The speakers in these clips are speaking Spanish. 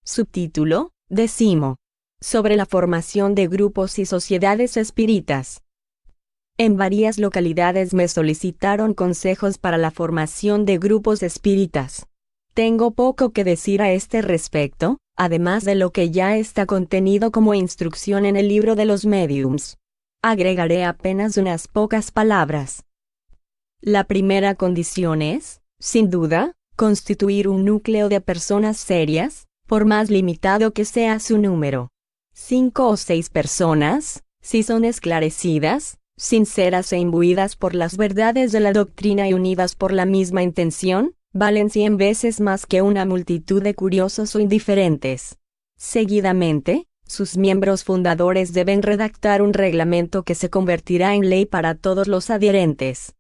Subtítulo: 10. Sobre la formación de grupos y sociedades espíritas. En varias localidades me solicitaron consejos para la formación de grupos espíritas. Tengo poco que decir a este respecto, además de lo que ya está contenido como instrucción en el libro de los médiums. Agregaré apenas unas pocas palabras. La primera condición es, sin duda, constituir un núcleo de personas serias, por más limitado que sea su número. 5 o 6 personas, si son esclarecidas, sinceras e imbuidas por las verdades de la doctrina y unidas por la misma intención, valen 100 veces más que una multitud de curiosos o indiferentes. Seguidamente, sus miembros fundadores deben redactar un reglamento que se convertirá en ley para todos los adherentes.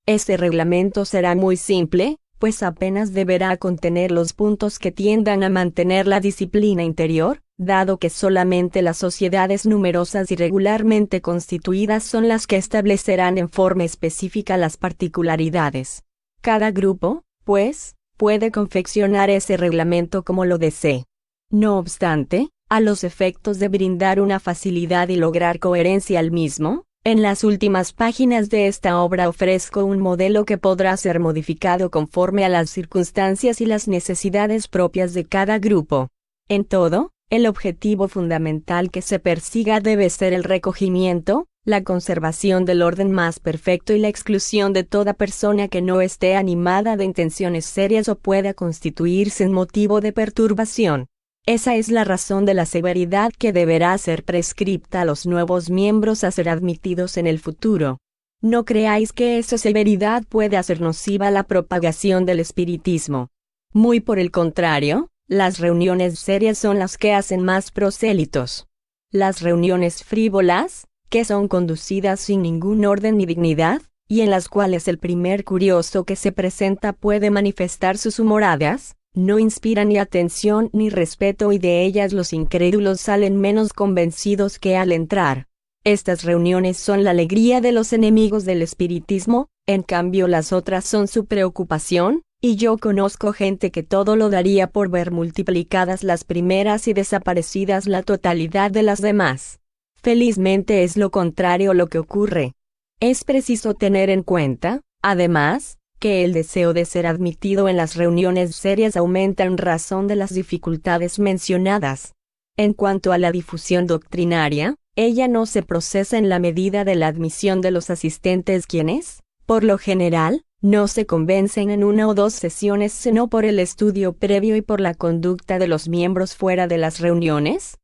Este reglamento será muy simple, pues apenas deberá contener los puntos que tiendan a mantener la disciplina interior, dado que solamente las sociedades numerosas y regularmente constituidas son las que establecerán en forma específica las particularidades. Cada grupo, pues, puede confeccionar ese reglamento como lo desee. No obstante, a los efectos de brindar una facilidad y lograr coherencia al mismo, en las últimas páginas de esta obra ofrezco un modelo que podrá ser modificado conforme a las circunstancias y las necesidades propias de cada grupo. En todo, el objetivo fundamental que se persiga debe ser el recogimiento, la conservación del orden más perfecto y la exclusión de toda persona que no esté animada de intenciones serias o pueda constituirse en motivo de perturbación. Esa es la razón de la severidad que deberá ser prescripta a los nuevos miembros a ser admitidos en el futuro. No creáis que esa severidad puede hacer nociva a la propagación del espiritismo. Muy por el contrario, las reuniones serias son las que hacen más prosélitos. Las reuniones frívolas, que son conducidas sin ningún orden ni dignidad, y en las cuales el primer curioso que se presenta puede manifestar sus humoradas, no inspiran ni atención ni respeto y de ellas los incrédulos salen menos convencidos que al entrar. Estas reuniones son la alegría de los enemigos del espiritismo, en cambio las otras son su preocupación, y yo conozco gente que todo lo daría por ver multiplicadas las primeras y desaparecidas la totalidad de las demás. Felizmente es lo contrario lo que ocurre. Es preciso tener en cuenta, además, que el deseo de ser admitido en las reuniones serias aumenta en razón de las dificultades mencionadas. En cuanto a la difusión doctrinaria, ella no se procesa en la medida de la admisión de los asistentes quienes, por lo general, no se convencen en 1 o 2 sesiones sino por el estudio previo y por la conducta de los miembros fuera de las reuniones.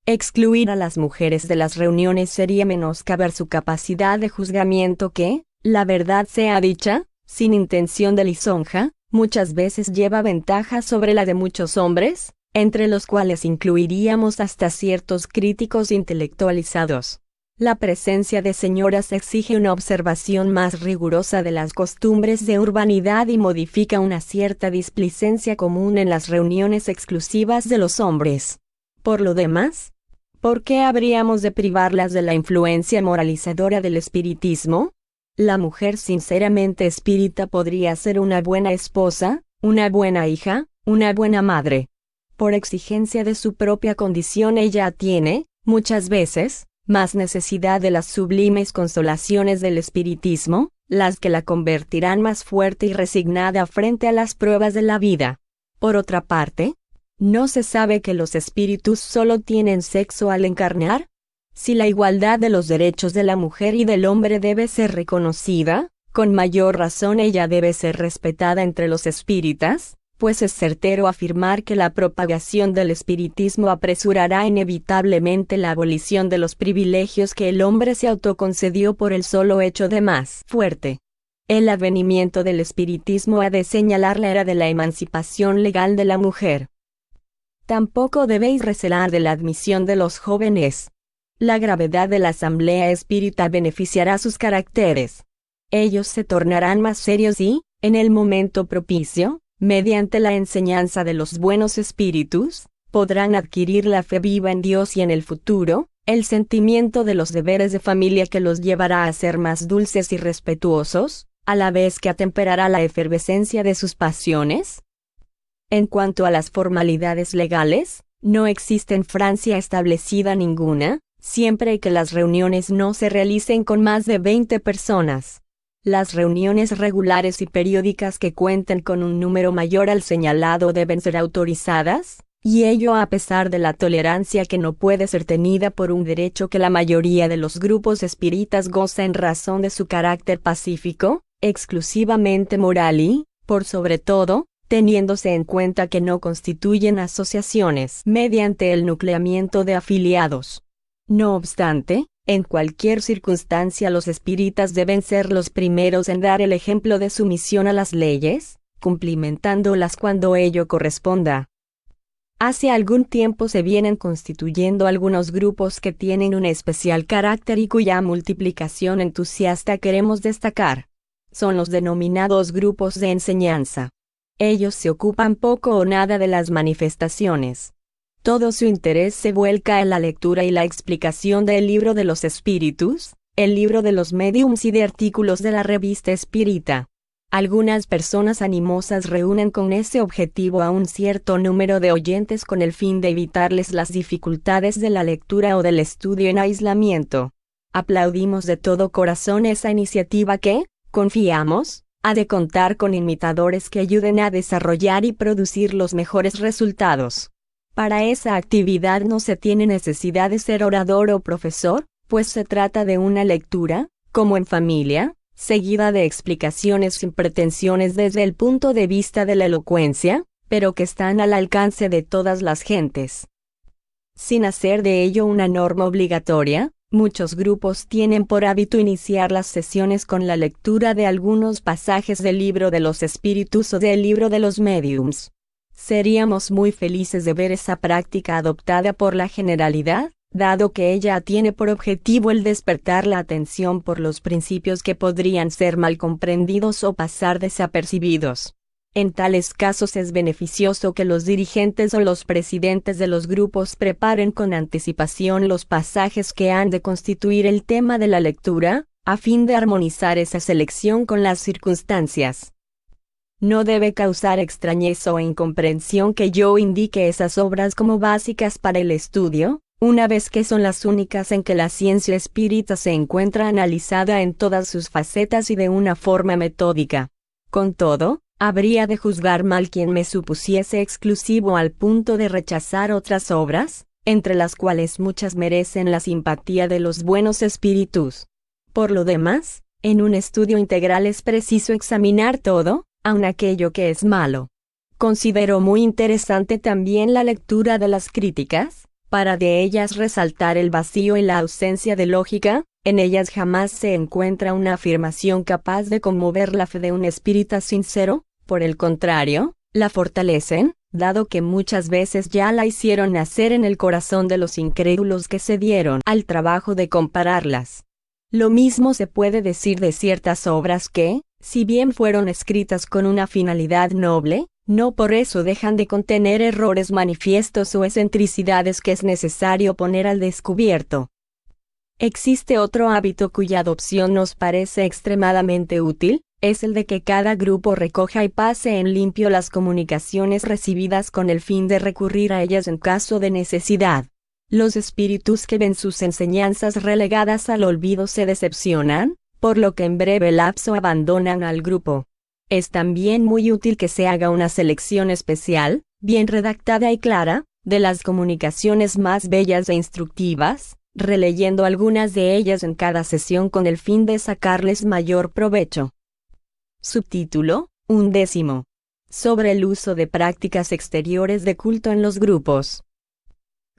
Excluir a las mujeres de las reuniones sería menoscabar su capacidad de juzgamiento que, la verdad sea dicha, sin intención de lisonja, muchas veces lleva ventaja sobre la de muchos hombres, entre los cuales incluiríamos hasta ciertos críticos intelectualizados. La presencia de señoras exige una observación más rigurosa de las costumbres de urbanidad y modifica una cierta displicencia común en las reuniones exclusivas de los hombres. Por lo demás, ¿por qué habríamos de privarlas de la influencia moralizadora del espiritismo? La mujer sinceramente espírita podría ser una buena esposa, una buena hija, una buena madre. Por exigencia de su propia condición ella tiene, muchas veces, más necesidad de las sublimes consolaciones del espiritismo, las que la convertirán más fuerte y resignada frente a las pruebas de la vida. Por otra parte, ¿no se sabe que los espíritus solo tienen sexo al encarnar? Si la igualdad de los derechos de la mujer y del hombre debe ser reconocida, con mayor razón ella debe ser respetada entre los espíritas, pues es certero afirmar que la propagación del espiritismo apresurará inevitablemente la abolición de los privilegios que el hombre se autoconcedió por el solo hecho de más fuerte. El advenimiento del espiritismo ha de señalar la era de la emancipación legal de la mujer. Tampoco debéis recelar de la admisión de los jóvenes. La gravedad de la asamblea espírita beneficiará sus caracteres. Ellos se tornarán más serios y, en el momento propicio, mediante la enseñanza de los buenos espíritus, podrán adquirir la fe viva en Dios y en el futuro, el sentimiento de los deberes de familia que los llevará a ser más dulces y respetuosos, a la vez que atemperará la efervescencia de sus pasiones. En cuanto a las formalidades legales, no existe en Francia establecida ninguna, siempre que las reuniones no se realicen con más de 20 personas. Las reuniones regulares y periódicas que cuenten con un número mayor al señalado deben ser autorizadas, y ello a pesar de la tolerancia que no puede ser tenida por un derecho que la mayoría de los grupos espíritas goza en razón de su carácter pacífico, exclusivamente moral y, por sobre todo, teniéndose en cuenta que no constituyen asociaciones mediante el nucleamiento de afiliados. No obstante, en cualquier circunstancia los espíritas deben ser los primeros en dar el ejemplo de sumisión a las leyes, cumplimentándolas cuando ello corresponda. Hace algún tiempo se vienen constituyendo algunos grupos que tienen un especial carácter y cuya multiplicación entusiasta queremos destacar. Son los denominados grupos de enseñanza. Ellos se ocupan poco o nada de las manifestaciones. Todo su interés se vuelca en la lectura y la explicación del libro de los espíritus, el libro de los médiums y de artículos de la revista espírita. Algunas personas animosas reúnen con ese objetivo a un cierto número de oyentes con el fin de evitarles las dificultades de la lectura o del estudio en aislamiento. Aplaudimos de todo corazón esa iniciativa que, confiamos, ha de contar con imitadores que ayuden a desarrollar y producir los mejores resultados. Para esa actividad no se tiene necesidad de ser orador o profesor, pues se trata de una lectura, como en familia, seguida de explicaciones sin pretensiones desde el punto de vista de la elocuencia, pero que están al alcance de todas las gentes. Sin hacer de ello una norma obligatoria, muchos grupos tienen por hábito iniciar las sesiones con la lectura de algunos pasajes del libro de los espíritus o del libro de los médiums. Seríamos muy felices de ver esa práctica adoptada por la generalidad, dado que ella tiene por objetivo el despertar la atención por los principios que podrían ser mal comprendidos o pasar desapercibidos. En tales casos es beneficioso que los dirigentes o los presidentes de los grupos preparen con anticipación los pasajes que han de constituir el tema de la lectura, a fin de armonizar esa selección con las circunstancias. No debe causar extrañeza o incomprensión que yo indique esas obras como básicas para el estudio, una vez que son las únicas en que la ciencia espírita se encuentra analizada en todas sus facetas y de una forma metódica. Con todo, habría de juzgar mal quien me supusiese exclusivo al punto de rechazar otras obras, entre las cuales muchas merecen la simpatía de los buenos espíritus. Por lo demás, en un estudio integral es preciso examinar todo, aun aquello que es malo. Considero muy interesante también la lectura de las críticas, para de ellas resaltar el vacío y la ausencia de lógica. En ellas jamás se encuentra una afirmación capaz de conmover la fe de un espírita sincero, por el contrario, la fortalecen, dado que muchas veces ya la hicieron nacer en el corazón de los incrédulos que se dieron al trabajo de compararlas. Lo mismo se puede decir de ciertas obras que, si bien fueron escritas con una finalidad noble, no por eso dejan de contener errores manifiestos o excentricidades que es necesario poner al descubierto. Existe otro hábito cuya adopción nos parece extremadamente útil, es el de que cada grupo recoja y pase en limpio las comunicaciones recibidas con el fin de recurrir a ellas en caso de necesidad. Los espíritus que ven sus enseñanzas relegadas al olvido se decepcionan, por lo que en breve lapso abandonan al grupo. Es también muy útil que se haga una selección especial, bien redactada y clara, de las comunicaciones más bellas e instructivas, releyendo algunas de ellas en cada sesión con el fin de sacarles mayor provecho. Subtítulo: 11. Sobre el uso de prácticas exteriores de culto en los grupos.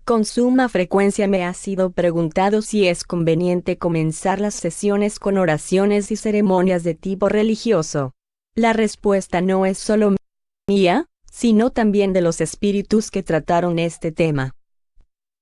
Con suma frecuencia me ha sido preguntado si es conveniente comenzar las sesiones con oraciones y ceremonias de tipo religioso. La respuesta no es solo mía, sino también de los espíritus que trataron este tema.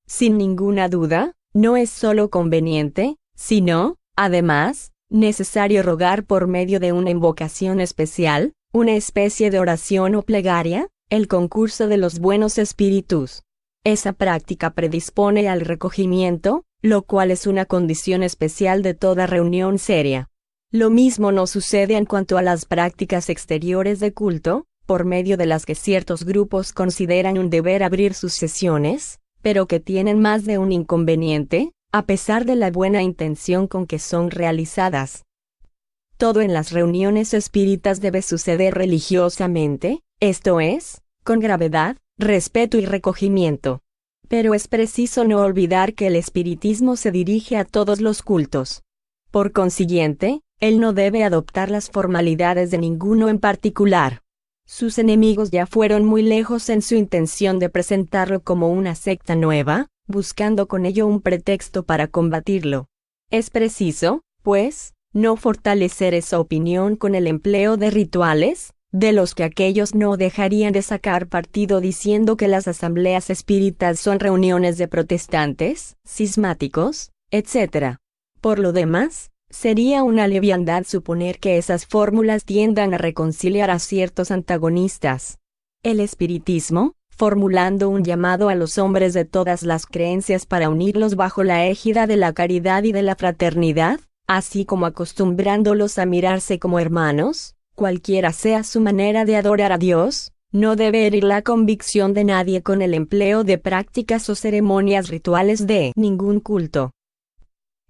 Sin ninguna duda, no es solo conveniente, sino, además, necesario rogar por medio de una invocación especial, una especie de oración o plegaria, el concurso de los buenos espíritus. Esa práctica predispone al recogimiento, lo cual es una condición especial de toda reunión seria. Lo mismo no sucede en cuanto a las prácticas exteriores de culto, por medio de las que ciertos grupos consideran un deber abrir sus sesiones, pero que tienen más de un inconveniente, a pesar de la buena intención con que son realizadas. Todo en las reuniones espíritas debe suceder religiosamente, esto es, con gravedad, respeto y recogimiento. Pero es preciso no olvidar que el espiritismo se dirige a todos los cultos. Por consiguiente, él no debe adoptar las formalidades de ninguno en particular. Sus enemigos ya fueron muy lejos en su intención de presentarlo como una secta nueva, buscando con ello un pretexto para combatirlo. Es preciso, pues, no fortalecer esa opinión con el empleo de rituales, de los que aquellos no dejarían de sacar partido diciendo que las asambleas espíritas son reuniones de protestantes, cismáticos, etc. Por lo demás, sería una leviandad suponer que esas fórmulas tiendan a reconciliar a ciertos antagonistas. El espiritismo, formulando un llamado a los hombres de todas las creencias para unirlos bajo la égida de la caridad y de la fraternidad, así como acostumbrándolos a mirarse como hermanos, cualquiera sea su manera de adorar a Dios, no debe herir la convicción de nadie con el empleo de prácticas o ceremonias rituales de ningún culto.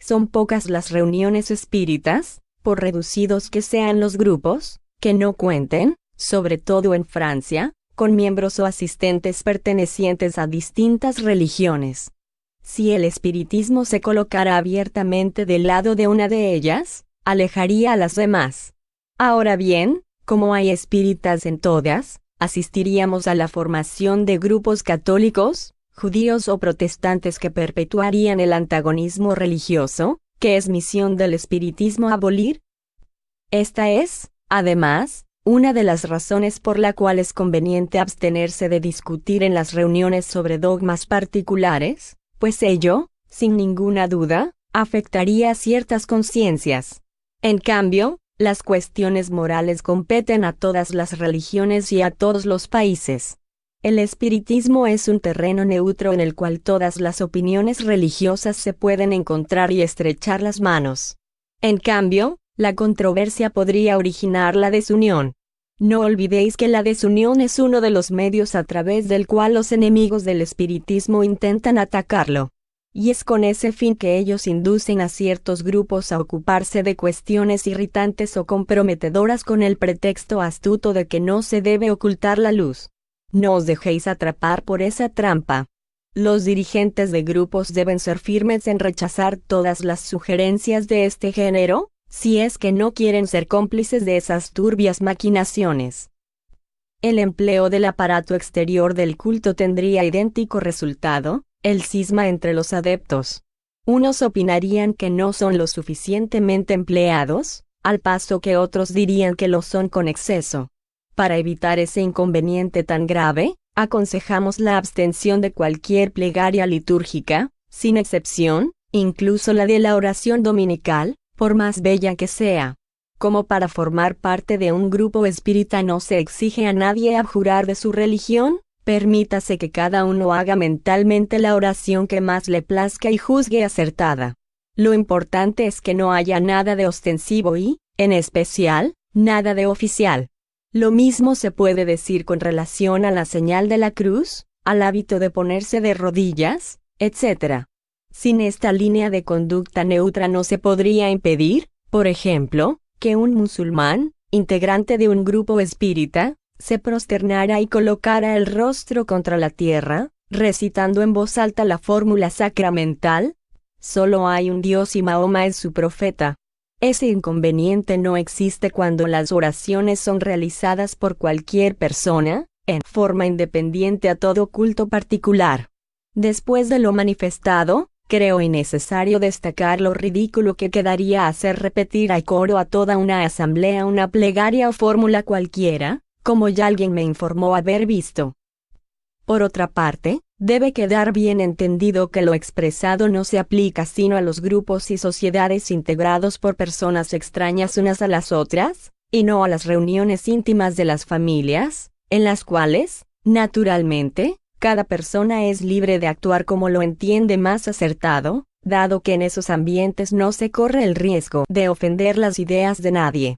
Son pocas las reuniones espíritas, por reducidos que sean los grupos, que no cuenten, sobre todo en Francia, con miembros o asistentes pertenecientes a distintas religiones. Si el espiritismo se colocara abiertamente del lado de una de ellas, alejaría a las demás. Ahora bien, como hay espíritas en todas, asistiríamos a la formación de grupos católicos, judíos o protestantes que perpetuarían el antagonismo religioso, que es misión del espiritismo abolir. Esta es, además, una de las razones por la cual es conveniente abstenerse de discutir en las reuniones sobre dogmas particulares, pues ello, sin ninguna duda, afectaría a ciertas conciencias. En cambio, las cuestiones morales competen a todas las religiones y a todos los países. El espiritismo es un terreno neutro en el cual todas las opiniones religiosas se pueden encontrar y estrechar las manos. En cambio, la controversia podría originar la desunión. No olvidéis que la desunión es uno de los medios a través del cual los enemigos del espiritismo intentan atacarlo. Y es con ese fin que ellos inducen a ciertos grupos a ocuparse de cuestiones irritantes o comprometedoras con el pretexto astuto de que no se debe ocultar la luz. No os dejéis atrapar por esa trampa. Los dirigentes de grupos deben ser firmes en rechazar todas las sugerencias de este género, si es que no quieren ser cómplices de esas turbias maquinaciones. El empleo del aparato exterior del culto tendría idéntico resultado, el cisma entre los adeptos. Unos opinarían que no son lo suficientemente empleados, al paso que otros dirían que lo son con exceso. Para evitar ese inconveniente tan grave, aconsejamos la abstención de cualquier plegaria litúrgica, sin excepción, incluso la de la oración dominical, por más bella que sea. Como para formar parte de un grupo espírita no se exige a nadie abjurar de su religión, permítase que cada uno haga mentalmente la oración que más le plazca y juzgue acertada. Lo importante es que no haya nada de ostensivo y, en especial, nada de oficial. Lo mismo se puede decir con relación a la señal de la cruz, al hábito de ponerse de rodillas, etc. Sin esta línea de conducta neutra no se podría impedir, por ejemplo, que un musulmán, integrante de un grupo espírita, se prosternara y colocara el rostro contra la tierra, recitando en voz alta la fórmula sacramental: solo hay un Dios y Mahoma es su profeta. Ese inconveniente no existe cuando las oraciones son realizadas por cualquier persona, en forma independiente a todo culto particular. Después de lo manifestado, creo innecesario destacar lo ridículo que quedaría hacer repetir a coro a toda una asamblea una plegaria o fórmula cualquiera, como ya alguien me informó haber visto. Por otra parte, debe quedar bien entendido que lo expresado no se aplica sino a los grupos y sociedades integrados por personas extrañas unas a las otras, y no a las reuniones íntimas de las familias, en las cuales, naturalmente, cada persona es libre de actuar como lo entiende más acertado, dado que en esos ambientes no se corre el riesgo de ofender las ideas de nadie.